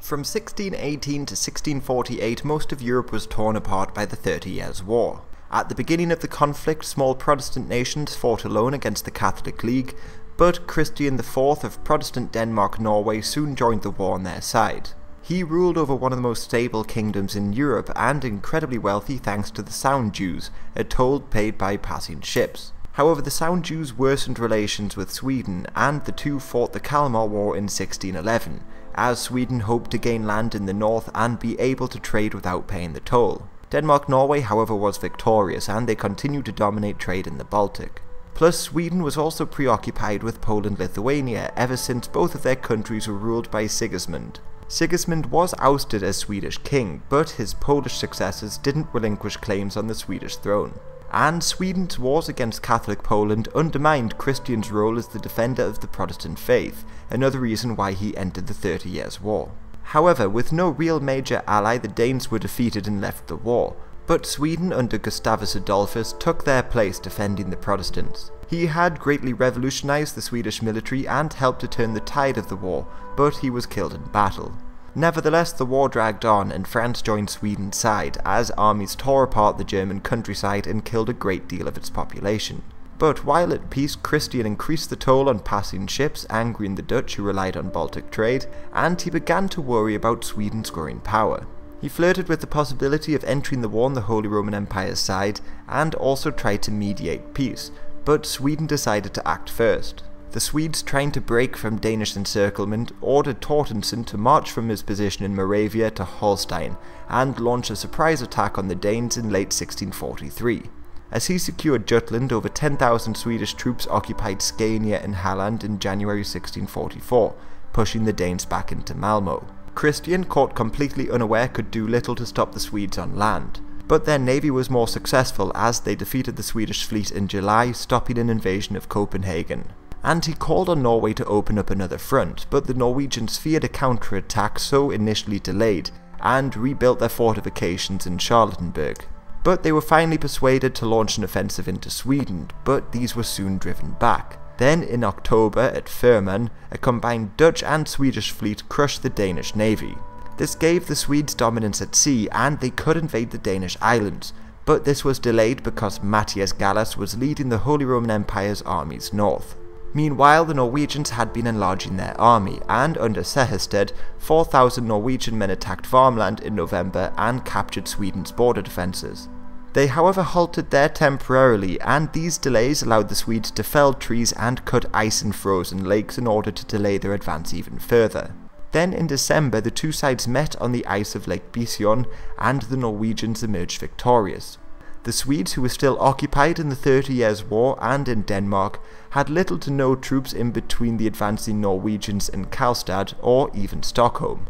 From 1618 to 1648, most of Europe was torn apart by the 30 Years' War. At the beginning of the conflict, small Protestant nations fought alone against the Catholic League, but Christian IV of Protestant Denmark-Norway soon joined the war on their side. He ruled over one of the most stable kingdoms in Europe and incredibly wealthy thanks to the Sound Dues, a toll paid by passing ships. However, the Sound Dues worsened relations with Sweden, and the two fought the Kalmar War in 1611, as Sweden hoped to gain land in the north and be able to trade without paying the toll. Denmark-Norway, however, was victorious, and they continued to dominate trade in the Baltic. Plus, Sweden was also preoccupied with Poland-Lithuania ever since both of their countries were ruled by Sigismund. Sigismund was ousted as Swedish king, but his Polish successors didn't relinquish claims on the Swedish throne. And Sweden's wars against Catholic Poland undermined Christian's role as the defender of the Protestant faith, another reason why he entered the 30 Years' War. However, with no real major ally, the Danes were defeated and left the war, but Sweden under Gustavus Adolphus took their place defending the Protestants. He had greatly revolutionized the Swedish military and helped to turn the tide of the war, but he was killed in battle. Nevertheless, the war dragged on and France joined Sweden's side as armies tore apart the German countryside and killed a great deal of its population. But while at peace, Christian increased the toll on passing ships, angering the Dutch who relied on Baltic trade, and he began to worry about Sweden's growing power. He flirted with the possibility of entering the war on the Holy Roman Empire's side and also tried to mediate peace, but Sweden decided to act first. The Swedes, trying to break from Danish encirclement, ordered Torstenson to march from his position in Moravia to Holstein and launch a surprise attack on the Danes in late 1643. As he secured Jutland, over 10,000 Swedish troops occupied Scania and Halland in January 1644, pushing the Danes back into Malmö. Christian, caught completely unaware, could do little to stop the Swedes on land, but their navy was more successful as they defeated the Swedish fleet in July, stopping an invasion of Copenhagen. And he called on Norway to open up another front, but the Norwegians feared a counterattack, so initially delayed, and rebuilt their fortifications in Charlottenburg. But they were finally persuaded to launch an offensive into Sweden, but these were soon driven back. Then in October at Fehmarn, a combined Dutch and Swedish fleet crushed the Danish navy. This gave the Swedes dominance at sea, and they could invade the Danish islands, but this was delayed because Matthias Gallas was leading the Holy Roman Empire's armies north. Meanwhile, the Norwegians had been enlarging their army, and under Sehested, 4,000 Norwegian men attacked Värmland in November and captured Sweden's border defences. They however halted there temporarily, and these delays allowed the Swedes to fell trees and cut ice in frozen lakes in order to delay their advance even further. Then in December, the two sides met on the ice of Lake Bisson, and the Norwegians emerged victorious. The Swedes, who were still occupied in the 30 Years' War and in Denmark, had little to no troops in between the advancing Norwegians in Karlstad or even Stockholm.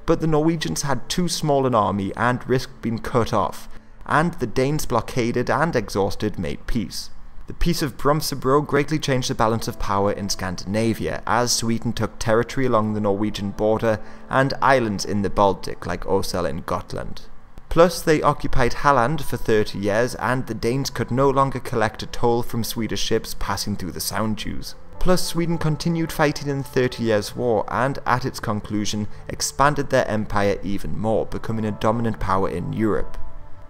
But the Norwegians had too small an army and risked being cut off, and the Danes, blockaded and exhausted, made peace. The Peace of Brömsebro greatly changed the balance of power in Scandinavia, as Sweden took territory along the Norwegian border and islands in the Baltic like Åsele and Gotland. Plus, they occupied Halland for 30 years, and the Danes could no longer collect a toll from Swedish ships passing through the Sound Dues. Plus, Sweden continued fighting in the 30 Years' War, and at its conclusion, expanded their empire even more, becoming a dominant power in Europe.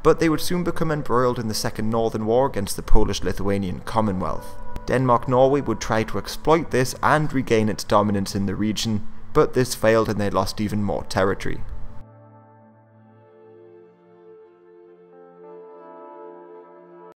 But they would soon become embroiled in the Second Northern War against the Polish-Lithuanian Commonwealth. Denmark-Norway would try to exploit this and regain its dominance in the region, but this failed and they lost even more territory.